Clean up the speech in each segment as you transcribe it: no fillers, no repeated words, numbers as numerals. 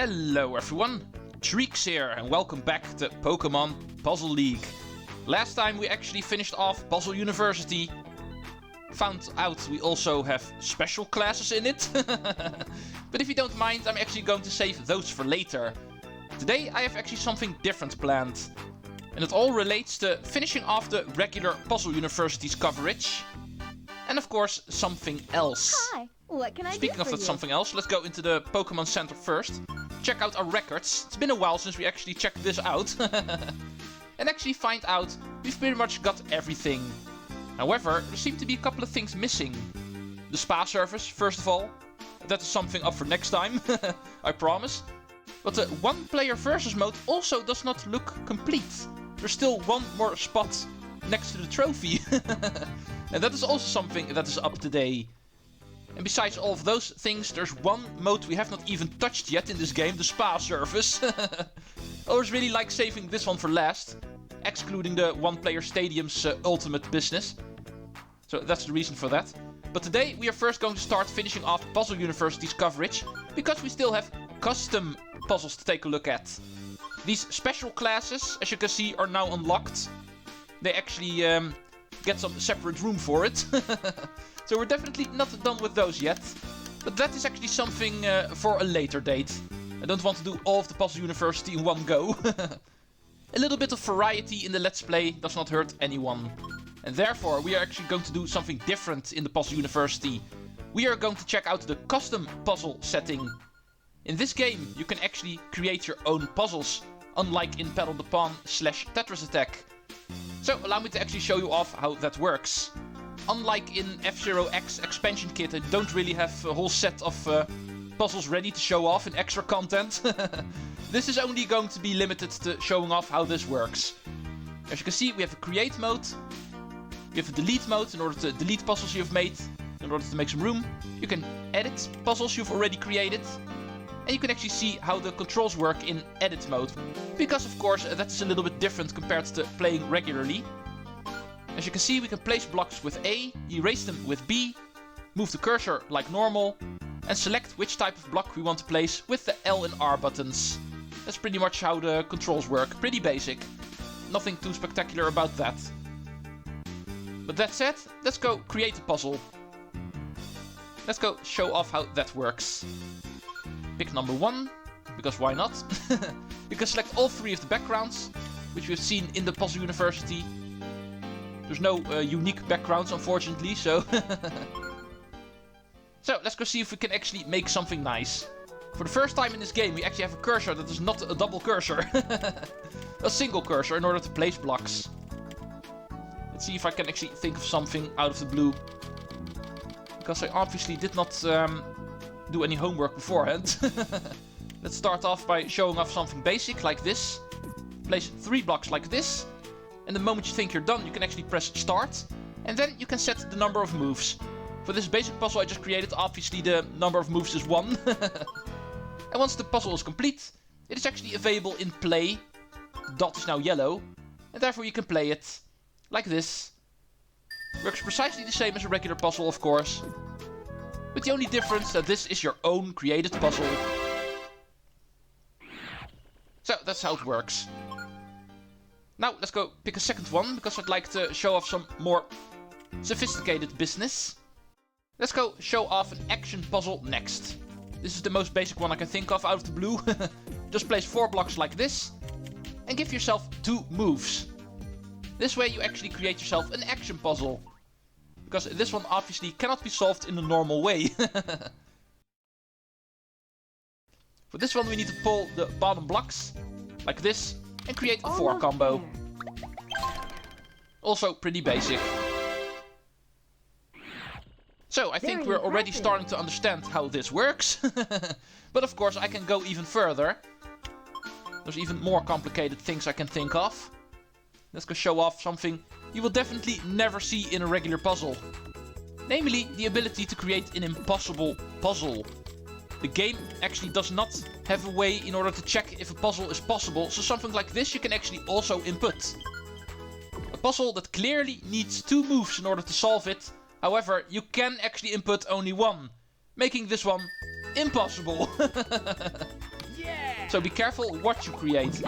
Hello everyone, Treecks here and welcome back to Pokémon Puzzle League. Last time we actually finished off Puzzle University. Found out we also have special classes in it. But if you don't mind, I'm actually going to save those for later. Today I have actually something different planned. And it all relates to finishing off the regular Puzzle University's coverage. And of course, something else. Hi, what can I do Speaking of for that you? something else, let's go into the Pokemon Center first. Check out our records. It's been a while since we actually checked this out. And actually find out we've pretty much got everything. However, there seem to be a couple of things missing. The spa service, first of all. That is something up for next time, I promise. But the one-player versus mode also does not look complete. There's still one more spot next to the trophy. And that is also something that is up today. And besides all of those things, there's one mode we have not even touched yet in this game, the spa service. I always really like saving this one for last, excluding the one-player stadium's ultimate business. So that's the reason for that. But today we are first going to start finishing off Puzzle University's coverage, because we still have custom puzzles to take a look at. These special classes, as you can see, are now unlocked. They actually get some separate room for it. So we're definitely not done with those yet. But that is actually something for a later date. I don't want to do all of the Puzzle University in one go. A little bit of variety in the Let's Play does not hurt anyone. And therefore we are actually going to do something different in the Puzzle University. We are going to check out the custom puzzle setting. In this game you can actually create your own puzzles, unlike in Panel de Pon / Tetris Attack. So allow me to actually show you off how that works. Unlike in F-Zero X expansion kit, I don't really have a whole set of puzzles ready to show off in extra content. This is only going to be limited to showing off how this works. As you can see, we have a create mode. We have a delete mode in order to delete puzzles you've made, in order to make some room. You can edit puzzles you've already created. And you can actually see how the controls work in edit mode. Because of course that's a little bit different compared to playing regularly. As you can see, we can place blocks with A, erase them with B, move the cursor like normal, and select which type of block we want to place with the L and R buttons. That's pretty much how the controls work. Pretty basic. Nothing too spectacular about that. But that said, let's go create a puzzle. Let's go show off how that works. Pick number 1, because why not? You can select all 3 of the backgrounds, which we've seen in the Puzzle University. There's no unique backgrounds, unfortunately, so... So, let's go see if we can actually make something nice. For the first time in this game, we actually have a cursor that is not a double cursor. A single cursor in order to place blocks. Let's see if I can actually think of something out of the blue. Because I obviously did not do any homework beforehand. Let's start off by showing off something basic like this. Place 3 blocks like this. And the moment you think you're done, you can actually press start. And then you can set the number of moves. For this basic puzzle I just created, obviously the number of moves is 1. And once the puzzle is complete, it is actually available in play. The dot is now yellow. And therefore you can play it like this. Works precisely the same as a regular puzzle, of course. With the only difference that this is your own created puzzle. So that's how it works. Now let's go pick a second one, because I'd like to show off some more sophisticated business. Let's go show off an action puzzle next. This is the most basic one I can think of out of the blue. Just place 4 blocks like this and give yourself 2 moves. This way you actually create yourself an action puzzle. Because this one obviously cannot be solved in a normal way. For this one we need to pull the bottom blocks, like this, and create a 4 combo. Also pretty basic. So I think we're already starting to understand how this works. But of course I can go even further. There's even more complicated things I can think of. Let's go show off something you will definitely never see in a regular puzzle. Namely, the ability to create an impossible puzzle. The game actually does not have a way in order to check if a puzzle is possible, so something like this you can actually also input. A puzzle that clearly needs 2 moves in order to solve it. However, you can actually input only 1, making this one impossible. Yeah! So be careful what you create.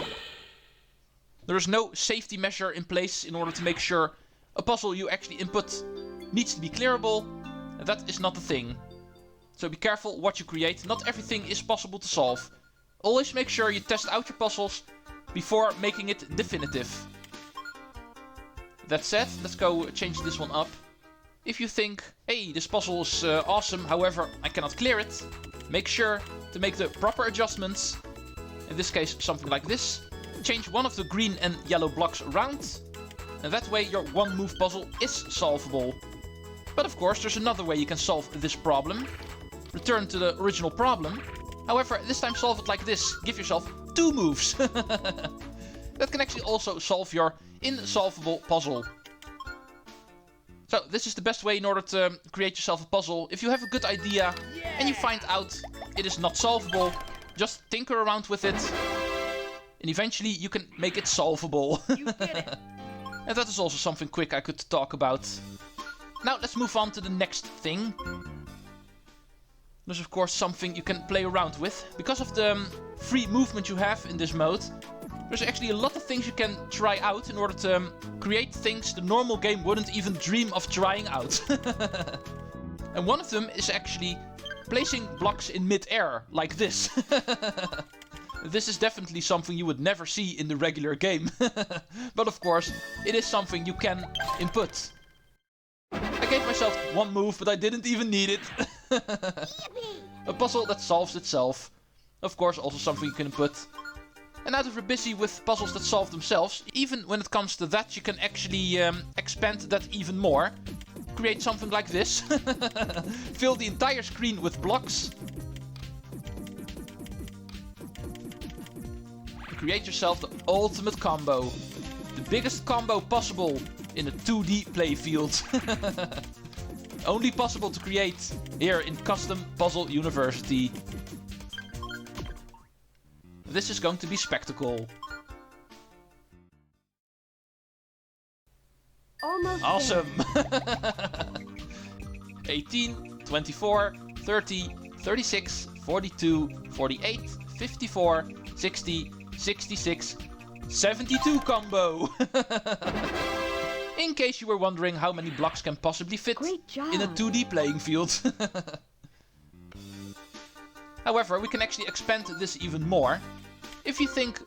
There is no safety measure in place in order to make sure a puzzle you actually input needs to be clearable. And that is not the thing. So be careful what you create. Not everything is possible to solve. Always make sure you test out your puzzles before making it definitive. That said, let's go change this one up. If you think, hey, this puzzle is awesome, however, I cannot clear it, make sure to make the proper adjustments. In this case, something like this. Change one of the green and yellow blocks around. And that way your one move puzzle is solvable. But of course, there's another way you can solve this problem. Return to the original problem. However, this time solve it like this. Give yourself 2 moves. That can actually also solve your insolvable puzzle. So this is the best way in order to create yourself a puzzle. If you have a good idea and you find out it is not solvable, just tinker around with it. And eventually you can make it solvable. You did it. And that is also something quick I could talk about. Now let's move on to the next thing. There's of course something you can play around with. Because of the free movement you have in this mode, there's actually a lot of things you can try out in order to create things the normal game wouldn't even dream of trying out. And one of them is actually placing blocks in mid-air, like this. This is definitely something you would never see in the regular game. But of course, it is something you can input. I gave myself 1 move, but I didn't even need it. A puzzle that solves itself. Of course, also something you can input. And now that we're busy with puzzles that solve themselves, even when it comes to that, you can actually expand that even more. Create something like this. Fill the entire screen with blocks. Create yourself the ultimate combo. The biggest combo possible in a 2D playfield. Only possible to create here in Custom Puzzle University. This is going to be spectacle. Almost awesome! 18, 24, 30, 36, 42, 48, 54, 60, 66, 72 combo! In case you were wondering how many blocks can possibly fit in a 2D playing field. However, we can actually expand this even more. If you think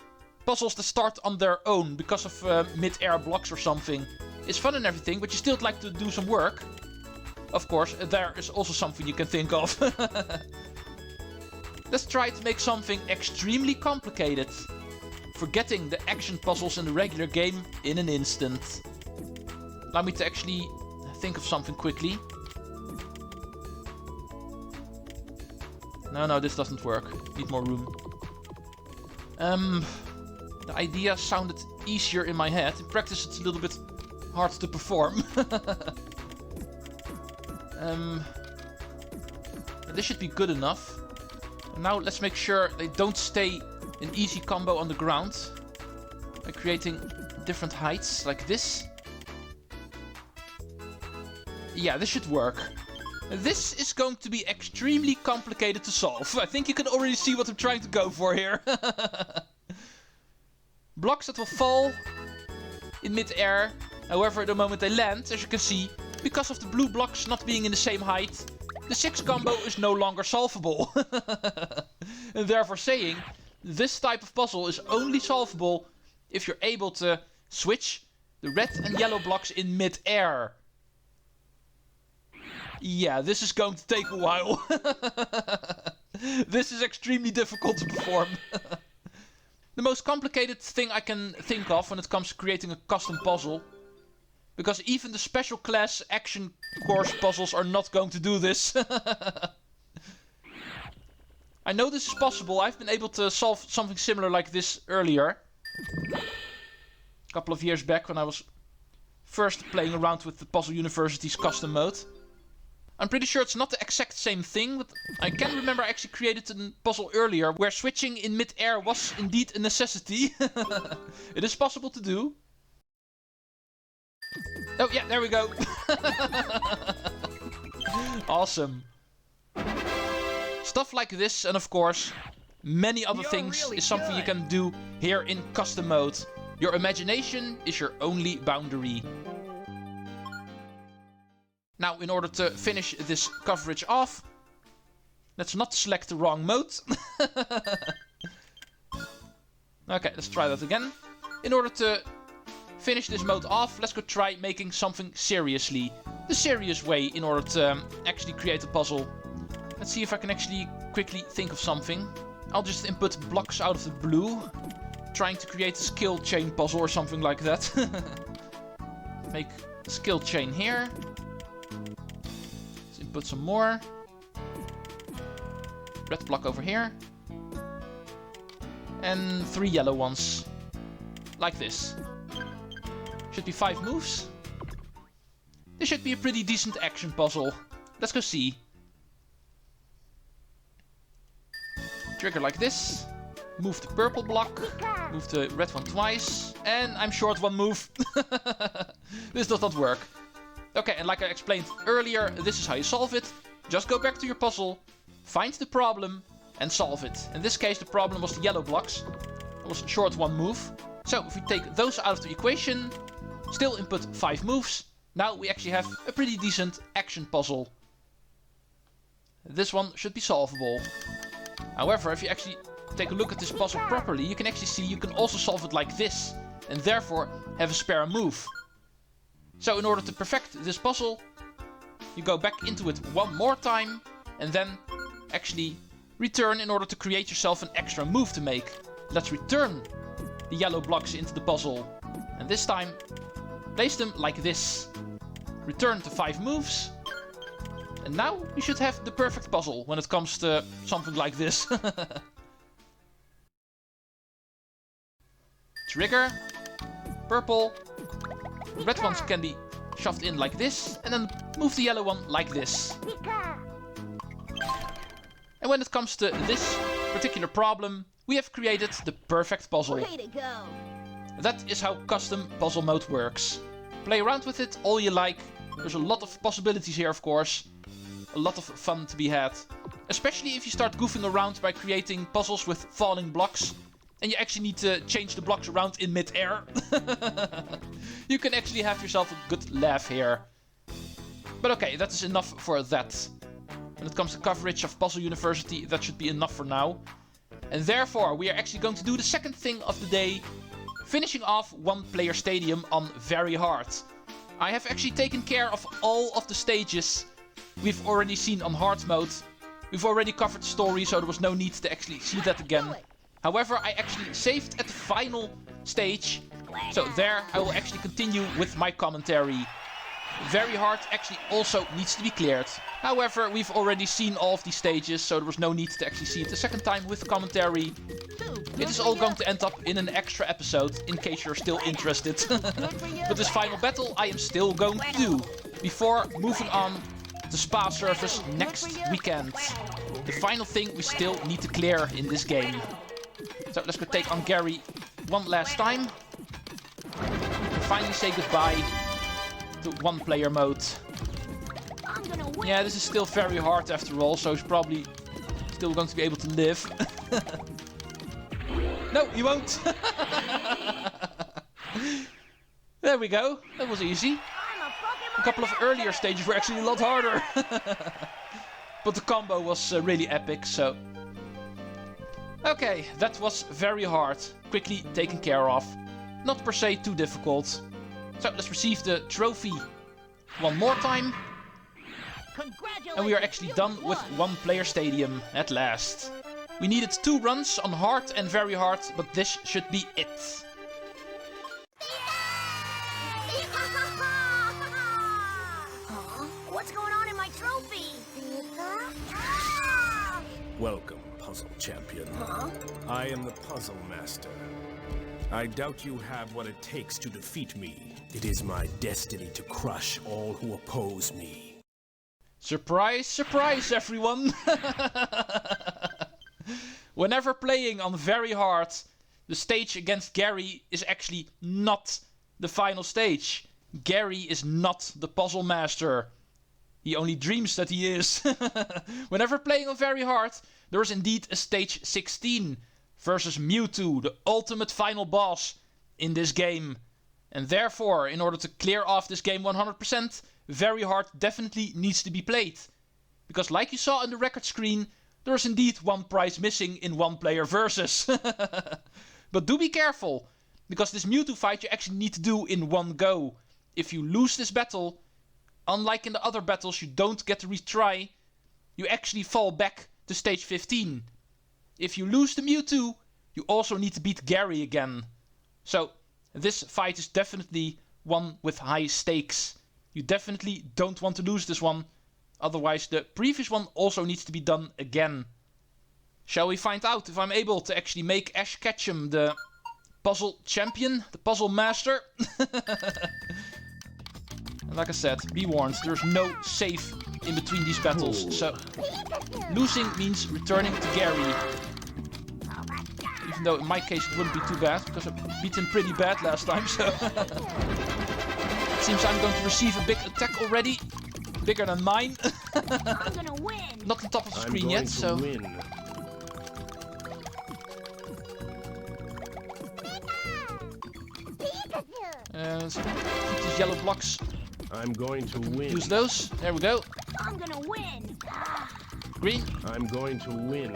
puzzles that start on their own because of mid-air blocks or something is fun and everything, but you still like to do some work, of course, there is also something you can think of. Let's try to make something extremely complicated, forgetting the action puzzles in the regular game in an instant. Allow me to actually think of something quickly. No, this doesn't work. Need more room. The idea sounded easier in my head. In practice, it's a little bit hard to perform. This should be good enough. Now let's make sure they don't stay an easy combo on the ground by creating different heights like this. Yeah, this should work. This is going to be extremely complicated to solve. I think you can already see what I'm trying to go for here. Blocks that will fall in mid-air. However, the moment they land, as you can see, because of the blue blocks not being in the same height, the 6 combo is no longer solvable. And therefore saying, this type of puzzle is only solvable if you're able to switch the red and yellow blocks in mid-air. Yeah, this is going to take a while. This is extremely difficult to perform. The most complicated thing I can think of when it comes to creating a custom puzzle, because even the special class action course puzzles are not going to do this. I know this is possible. I've been able to solve something similar like this earlier. A couple of years back when I was first playing around with the Puzzle University's custom mode. I'm pretty sure it's not the exact same thing, but I can remember I actually created a puzzle earlier where switching in mid-air was indeed a necessity. It is possible to do. Oh yeah, there we go. Awesome. Stuff like this, and of course, many other things is something you can do here in custom mode. Your imagination is your only boundary. Now, in order to finish this coverage off, let's not select the wrong mode. Okay, let's try that again. In order to finish this mode off, let's go try making something seriously. The serious way in order to actually create a puzzle. Let's see if I can actually quickly think of something. I'll just input blocks out of the blue. Trying to create a skill chain puzzle or something like that. Make a skill chain here. Let's input some more. Red block over here. And 3 yellow ones. Like this. Should be 5 moves. This should be a pretty decent action puzzle. Let's go see. Trigger like this. Move the purple block. Move the red one twice. And I'm short 1 move. This does not work. Okay, and like I explained earlier, this is how you solve it. Just go back to your puzzle. Find the problem. And solve it. In this case, the problem was the yellow blocks. It was short 1 move. So, if we take those out of the equation, still input 5 moves, now we actually have a pretty decent action puzzle. This one should be solvable. However, if you actually take a look at this puzzle properly, you can actually see you can also solve it like this, and therefore have a spare move. So, in order to perfect this puzzle, you go back into it 1 more time, and then actually return in order to create yourself an extra move to make. Let's return the yellow blocks into the puzzle. And this time, place them like this. Return to 5 moves. And now we should have the perfect puzzle when it comes to something like this. Trigger. Purple. The red ones can be shoved in like this. And then move the yellow one like this. And when it comes to this particular problem, we have created the perfect puzzle. Way to go. That is how custom puzzle mode works. Play around with it all you like. There's a lot of possibilities here, of course. A lot of fun to be had. Especially if you start goofing around by creating puzzles with falling blocks. And you actually need to change the blocks around in mid-air. You can actually have yourself a good laugh here. But okay, that is enough for that. When it comes to coverage of Puzzle University, that should be enough for now. And therefore, we are actually going to do the second thing of the day. Finishing off One Player Stadium on Very Hard. I have actually taken care of all of the stages we've already seen on hard mode. We've already covered the story, so there was no need to actually see that again. However, I actually saved at the final stage. So there, I will actually continue with my commentary. Very Hard actually also needs to be cleared. However, we've already seen all of these stages, so there was no need to actually see it a second time with commentary. It is all going to end up in an extra episode, in case you're still interested. But this final battle I am still going to do, before moving on to Spa Service next weekend. The final thing we still need to clear in this game. So let's go take on Gary one last time. And finally say goodbye to one player mode. Yeah, this is still very hard after all, so he's probably still going to be able to live. No, he won't. There we go. That was easy. A couple of earlier stages were actually a lot harder. But the combo was really epic, so... Okay, that was Very Hard. Quickly taken care of. Not per se too difficult. So let's receive the trophy one more time. And we are actually done with One Player Stadium at last. We needed 2 runs on hard and very hard, but this should be it. What's going on in my trophy? Welcome, Puzzle Champion. I am the Puzzle Master. I doubt you have what it takes to defeat me. It is my destiny to crush all who oppose me. Surprise, surprise, everyone! Whenever playing on Very Hard, the stage against Gary is actually not the final stage. Gary is not the Puzzle Master. He only dreams that he is. Whenever playing on Very Hard, there is indeed a stage 16 versus Mewtwo, the ultimate final boss in this game. And therefore, in order to clear off this game 100%, Very Hard definitely needs to be played. Because like you saw on the record screen, there is indeed one prize missing in one player versus. But do be careful, because this Mewtwo fight you actually need to do in one go. If you lose this battle, unlike in the other battles you don't get to retry, you actually fall back to stage 15. If you lose the Mewtwo, you also need to beat Gary again. So this fight is definitely one with high stakes. You definitely don't want to lose this one, otherwise the previous one also needs to be done again. Shall we find out if I'm able to actually make Ash Ketchum the puzzle champion, the puzzle master? And like I said, be warned, there's no save in between these battles, so losing means returning to Gary. Even though in my case it wouldn't be too bad, because I beat him pretty bad last time, so... It seems I'm going to receive a big attack already. Bigger than mine. I'm gonna win. Not on top of the screen yet, so... Let's keep these yellow blocks. I'm going to win. Use those. There we go. I'm gonna win. Green. I'm going to win.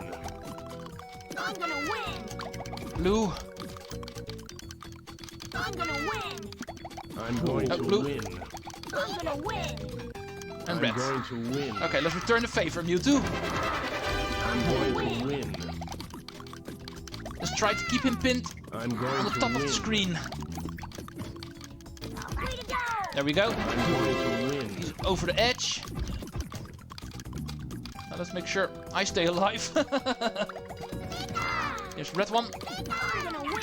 I'm gonna win. Blue. I'm gonna win. I'm going to blue. win. I'm gonna win. And I'm red. going to win. Okay, let's return the favor, Mewtwo. I'm going to win. Let's try to keep him pinned I'm going on the to top win. of the screen. Way to go. There we go. I'm going to win. He's over the edge. Now let's make sure I stay alive. Here's red one. I'm gonna win.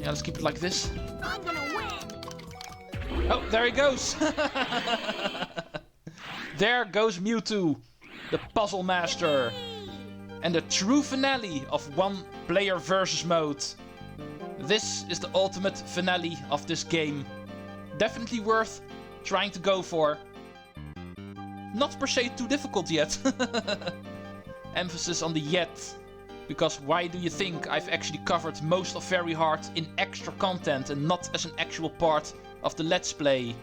Yeah, let's keep it like this. I'm gonna win. Oh, there he goes. There goes Mewtwo, the puzzle master. And the true finale of one player versus mode. This is the ultimate finale of this game. Definitely worth trying to go for. Not per se too difficult yet. Emphasis on the yet. Because why do you think I've actually covered most of Very Hard in extra content and not as an actual part of the Let's Play?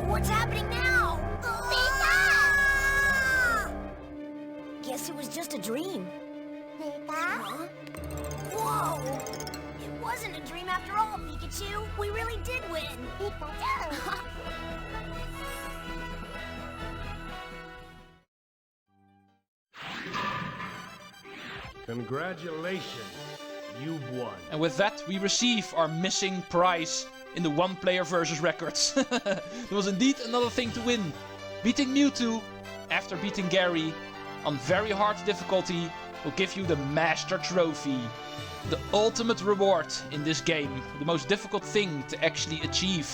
What's happening now? Guess it was just a dream. Huh? Whoa! It wasn't a dream after all, Pikachu. We really did win. Congratulations, you've won. And with that, we receive our missing prize in the one player versus records. There was indeed another thing to win. Beating Mewtwo after beating Gary on Very Hard difficulty will give you the Master Trophy. The ultimate reward in this game. The most difficult thing to actually achieve.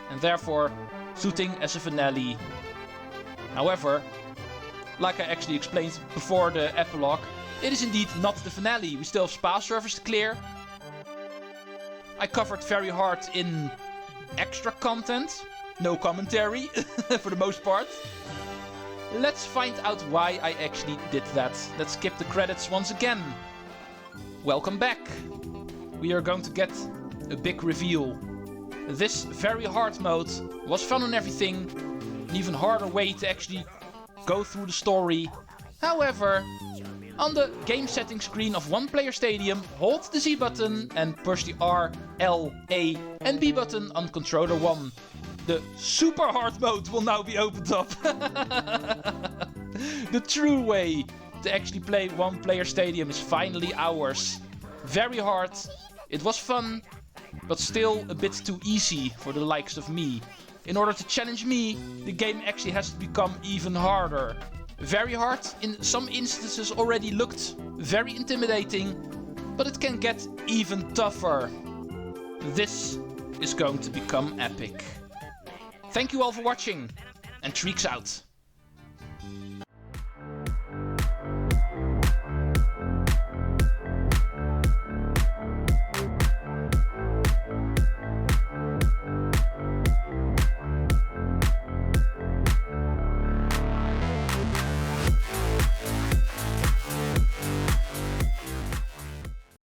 And therefore, suiting as a finale. However, like I actually explained before the epilogue, it is indeed not the finale. We still have spa servers to clear. I covered Very Hard in extra content. No commentary, for the most part. Let's find out why I actually did that. Let's skip the credits once again. Welcome back. We are going to get a big reveal. This Very Hard mode was fun and everything. An even harder way to actually go through the story. However, on the game settings screen of One Player Stadium, hold the Z button and push the R, L, A and B button on controller 1. The super hard mode will now be opened up. The true way to actually play One Player Stadium is finally ours. Very hard, it was fun, but still a bit too easy for the likes of me. In order to challenge me, the game actually has to become even harder. Very Hard in some instances already looked very intimidating, but it can get even tougher. This is going to become epic. Thank you all for watching, and Treecks out.